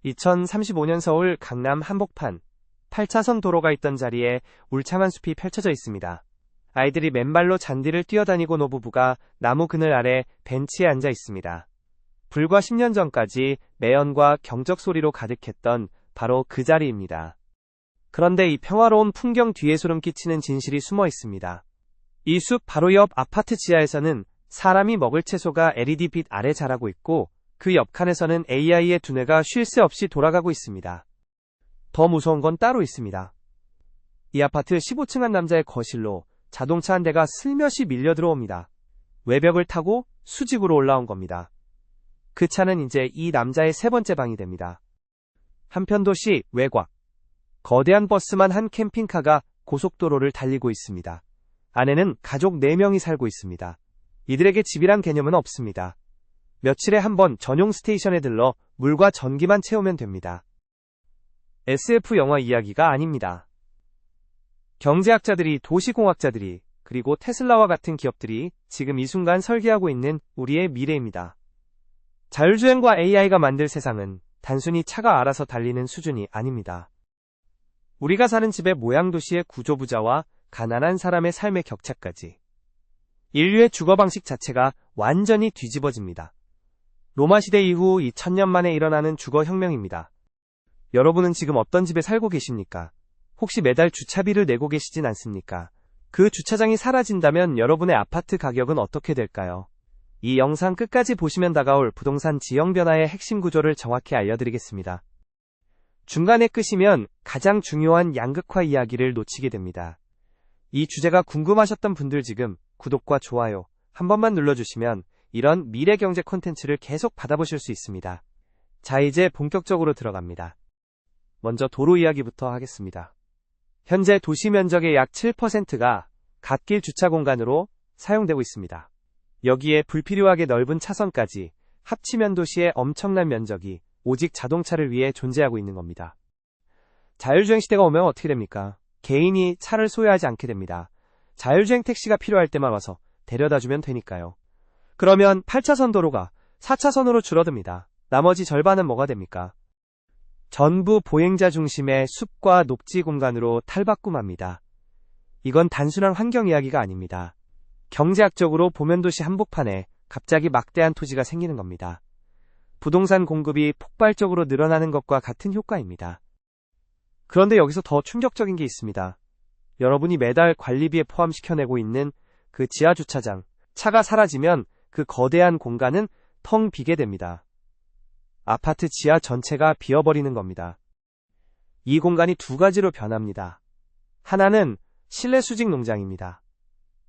2035년 서울 강남 한복판 8차선 도로가 있던 자리에 울창한 숲이 펼쳐져 있습니다. 아이들이 맨발로 잔디를 뛰어다니고 노부부가 나무 그늘 아래 벤치에 앉아 있습니다. 불과 10년 전까지 매연과 경적 소리로 가득했던 바로 그 자리입니다. 그런데 이 평화로운 풍경 뒤에 소름 끼치는 진실이 숨어 있습니다. 이 숲 바로 옆 아파트 지하에서는 사람이 먹을 채소가 LED 빛 아래 자라고 있고 그 옆 칸에서는 AI의 두뇌가 쉴 새 없이 돌아가고 있습니다. 더 무서운 건 따로 있습니다. 이 아파트 15층 한 남자의 거실로 자동차 한 대가 슬며시 밀려 들어옵니다. 외벽을 타고 수직으로 올라온 겁니다. 그 차는 이제 이 남자의 세 번째 방이 됩니다. 한편 도시 외곽. 거대한 버스만 한 캠핑카가 고속도로를 달리고 있습니다. 안에는 가족 4명이 살고 있습니다. 이들에게 집이란 개념은 없습니다. 며칠에 한 번 전용 스테이션에 들러 물과 전기만 채우면 됩니다. SF 영화 이야기가 아닙니다. 경제학자들이, 도시공학자들이, 그리고 테슬라와 같은 기업들이 지금 이 순간 설계하고 있는 우리의 미래입니다. 자율주행과 AI가 만들 세상은 단순히 차가 알아서 달리는 수준이 아닙니다. 우리가 사는 집의 모양, 도시의 구조, 부자와 가난한 사람의 삶의 격차까지. 인류의 주거 방식 자체가 완전히 뒤집어집니다. 로마 시대 이후 2000년 만에 일어나는 주거 혁명입니다. 여러분은 지금 어떤 집에 살고 계십니까? 혹시 매달 주차비를 내고 계시진 않습니까? 그 주차장이 사라진다면 여러분의 아파트 가격은 어떻게 될까요? 이 영상 끝까지 보시면 다가올 부동산 지형 변화의 핵심 구조를 정확히 알려드리겠습니다. 중간에 끄시면 가장 중요한 양극화 이야기를 놓치게 됩니다. 이 주제가 궁금하셨던 분들 지금 구독과 좋아요 한 번만 눌러주시면 이런 미래 경제 콘텐츠를 계속 받아보실 수 있습니다. 자, 이제 본격적으로 들어갑니다. 먼저 도로 이야기부터 하겠습니다. 현재 도시 면적의 약 7%가 갓길 주차 공간으로 사용되고 있습니다. 여기에 불필요하게 넓은 차선까지 합치면 도시의 엄청난 면적이 오직 자동차를 위해 존재하고 있는 겁니다. 자율주행 시대가 오면 어떻게 됩니까? 개인이 차를 소유하지 않게 됩니다. 자율주행 택시가 필요할 때만 와서 데려다주면 되니까요. 그러면 8차선 도로가 4차선으로 줄어듭니다. 나머지 절반은 뭐가 됩니까? 전부 보행자 중심의 숲과 녹지 공간으로 탈바꿈합니다. 이건 단순한 환경 이야기가 아닙니다. 경제학적으로 보면도시 한복판에 갑자기 막대한 토지가 생기는 겁니다. 부동산 공급이 폭발적으로 늘어나는 것과 같은 효과입니다. 그런데 여기서 더 충격적인 게 있습니다. 여러분이 매달 관리비에 포함시켜내고 있는 그 지하 주차장, 차가 사라지면 그 거대한 공간은 텅 비게 됩니다. 아파트 지하 전체가 비어버리는 겁니다. 이 공간이 두 가지로 변합니다. 하나는 실내 수직 농장입니다.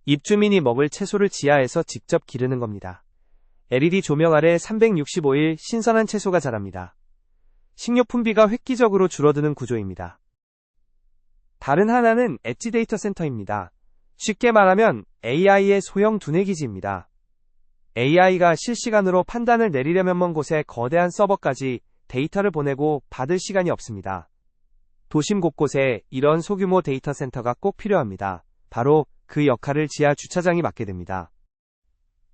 입주민이 먹을 채소를 지하에서 직접 기르는 겁니다. LED 조명 아래 365일 신선한 채소가 자랍니다. 식료 품비가 획기적으로 줄어드는 구조입니다. 다른 하나는 엣지 데이터 센터입니다. 쉽게 말하면 AI의 소형 두뇌기지입니다. AI가 실시간으로 판단을 내리려면 먼 곳에 거대한 서버까지 데이터를 보내고 받을 시간이 없습니다. 도심 곳곳에 이런 소규모 데이터 센터가 꼭 필요합니다. 바로 그 역할을 지하 주차장이 맡게 됩니다.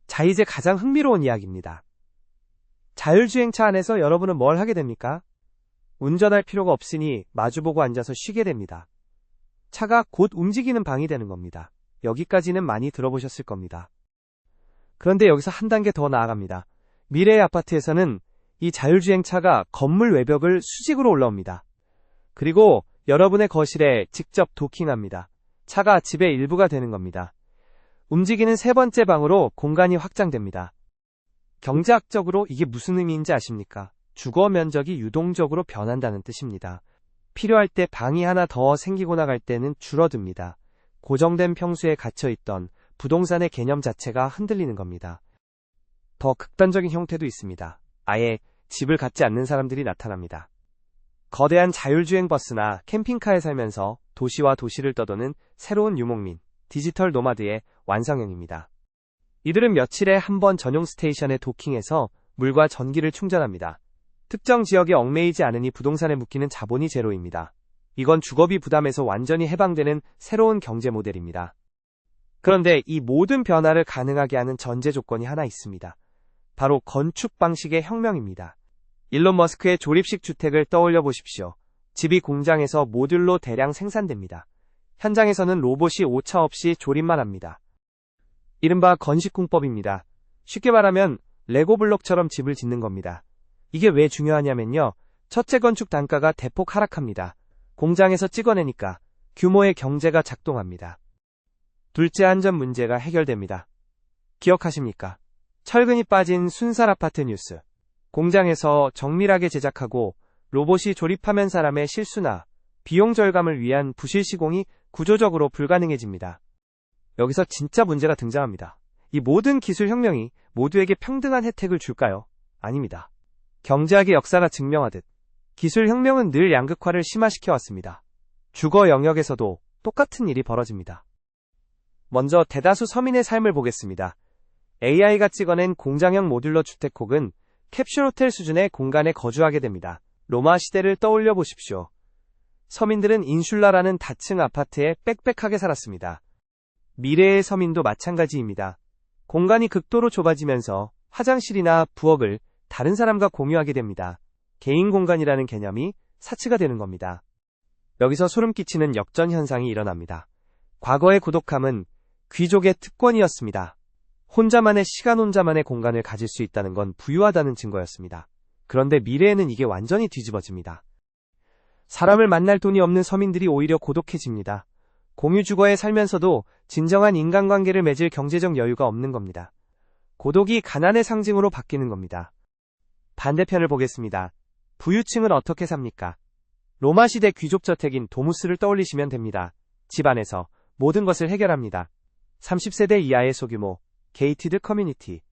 자, 이제 가장 흥미로운 이야기입니다. 자율주행차 안에서 여러분은 뭘 하게 됩니까? 운전할 필요가 없으니 마주보고 앉아서 쉬게 됩니다. 차가 곧 움직이는 방이 되는 겁니다. 여기까지는 많이 들어보셨을 겁니다. 그런데 여기서 한 단계 더 나아갑니다. 미래의 아파트에서는 이 자율주행차가 건물 외벽을 수직으로 올라옵니다. 그리고 여러분의 거실에 직접 도킹합니다. 차가 집의 일부가 되는 겁니다. 움직이는 세 번째 방으로 공간이 확장됩니다. 경제학적으로 이게 무슨 의미인지 아십니까? 주거 면적이 유동적으로 변한다는 뜻입니다. 필요할 때 방이 하나 더 생기고 나갈 때는 줄어듭니다. 고정된 평수에 갇혀있던 부동산의 개념 자체가 흔들리는 겁니다. 더 극단적인 형태도 있습니다. 아예 집을 갖지 않는 사람들이 나타납니다. 거대한 자율주행 버스나 캠핑카에 살면서 도시와 도시를 떠도는 새로운 유목민, 디지털 노마드의 완성형입니다. 이들은 며칠에 한 번 전용 스테이션에 도킹해서 물과 전기를 충전합니다. 특정 지역에 얽매이지 않으니 부동산에 묶이는 자본이 제로입니다. 이건 주거비 부담에서 완전히 해방되는 새로운 경제 모델입니다. 그런데 이 모든 변화를 가능하게 하는 전제 조건이 하나 있습니다. 바로 건축 방식의 혁명입니다. 일론 머스크의 조립식 주택을 떠올려 보십시오. 집이 공장에서 모듈로 대량 생산됩니다. 현장에서는 로봇이 오차 없이 조립만 합니다. 이른바 건식공법입니다. 쉽게 말하면 레고 블록처럼 집을 짓는 겁니다. 이게 왜 중요하냐면요. 첫째, 건축 단가가 대폭 하락합니다. 공장에서 찍어내니까 규모의 경제가 작동합니다. 둘째, 안전 문제가 해결됩니다. 기억하십니까? 철근이 빠진 순살 아파트 뉴스. 공장에서 정밀하게 제작하고 로봇이 조립하면 사람의 실수나 비용 절감을 위한 부실 시공이 구조적으로 불가능해집니다. 여기서 진짜 문제가 등장합니다. 이 모든 기술 혁명이 모두에게 평등한 혜택을 줄까요? 아닙니다. 경제학의 역사가 증명하듯 기술 혁명은 늘 양극화를 심화시켜 왔습니다. 주거 영역에서도 똑같은 일이 벌어집니다. 먼저 대다수 서민의 삶을 보겠습니다. AI가 찍어낸 공장형 모듈러 주택 혹은 캡슐 호텔 수준의 공간에 거주하게 됩니다. 로마 시대를 떠올려 보십시오. 서민들은 인슐라라는 다층 아파트에 빽빽하게 살았습니다. 미래의 서민도 마찬가지입니다. 공간이 극도로 좁아지면서 화장실이나 부엌을 다른 사람과 공유하게 됩니다. 개인 공간이라는 개념이 사치가 되는 겁니다. 여기서 소름 끼치는 역전 현상이 일어납니다. 과거의 고독함은 귀족의 특권이었습니다. 혼자만의 시간, 혼자만의 공간을 가질 수 있다는 건 부유하다는 증거였습니다. 그런데 미래에는 이게 완전히 뒤집어집니다. 사람을 만날 돈이 없는 서민들이 오히려 고독해집니다. 공유 주거에 살면서도 진정한 인간관계를 맺을 경제적 여유가 없는 겁니다. 고독이 가난의 상징으로 바뀌는 겁니다. 반대편을 보겠습니다. 부유층은 어떻게 삽니까? 로마 시대 귀족 저택인 도무스를 떠올리시면 됩니다. 집 안에서 모든 것을 해결합니다. 30세대 이하의 소규모, 게이티드 커뮤니티,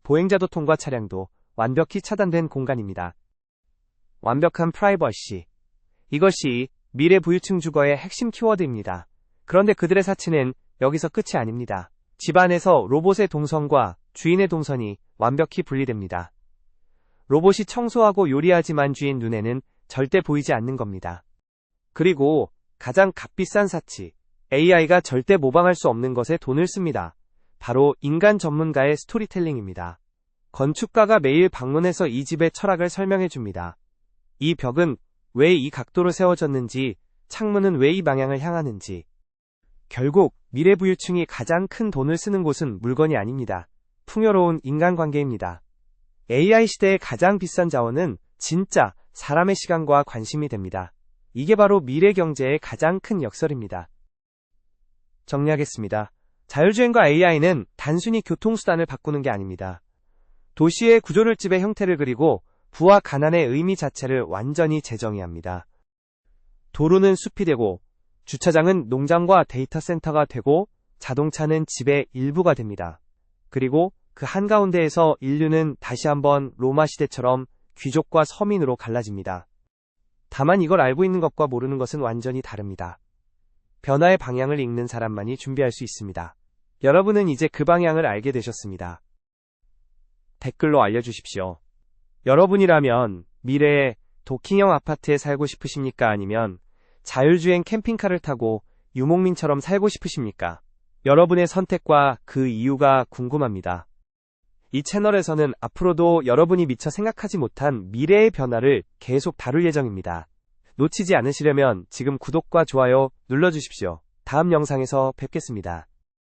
보행자도 통과 차량도 완벽히 차단된 공간입니다. 완벽한 프라이버시. 이것이 미래 부유층 주거의 핵심 키워드입니다. 그런데 그들의 사치는 여기서 끝이 아닙니다. 집 안에서 로봇의 동선과 주인의 동선이 완벽히 분리됩니다. 로봇이 청소하고 요리하지만 주인 눈에는 절대 보이지 않는 겁니다. 그리고 가장 값비싼 사치, AI가 절대 모방할 수 없는 것에 돈을 씁니다. 바로 인간 전문가의 스토리텔링입니다. 건축가가 매일 방문해서 이 집의 철학을 설명해 줍니다. 이 벽은 왜 이 각도로 세워졌는지, 창문은 왜 이 방향을 향하는지. 결국 미래 부유층이 가장 큰 돈을 쓰는 곳은 물건이 아닙니다. 풍요로운 인간관계입니다. AI 시대의 가장 비싼 자원은 진짜 사람의 시간과 관심이 됩니다. 이게 바로 미래 경제의 가장 큰 역설입니다. 정리하겠습니다. 자율주행과 AI는 단순히 교통수단을 바꾸는 게 아닙니다. 도시의 구조를 집의 형태를 그리고 부와 가난의 의미 자체를 완전히 재정의합니다. 도로는 숲이 되고, 주차장은 농장과 데이터 센터가 되고, 자동차는 집의 일부가 됩니다. 그리고 그 한가운데에서 인류는 다시 한번 로마 시대처럼 귀족과 서민으로 갈라집니다. 다만 이걸 알고 있는 것과 모르는 것은 완전히 다릅니다. 변화의 방향을 읽는 사람만이 준비할 수 있습니다. 여러분은 이제 그 방향을 알게 되셨습니다. 댓글로 알려주십시오. 여러분이라면 미래의 도킹형 아파트에 살고 싶으십니까? 아니면 자율주행 캠핑카를 타고 유목민처럼 살고 싶으십니까? 여러분의 선택과 그 이유가 궁금합니다. 이 채널에서는 앞으로도 여러분이 미처 생각하지 못한 미래의 변화를 계속 다룰 예정입니다. 놓치지 않으시려면 지금 구독과 좋아요 눌러주십시오. 다음 영상에서 뵙겠습니다.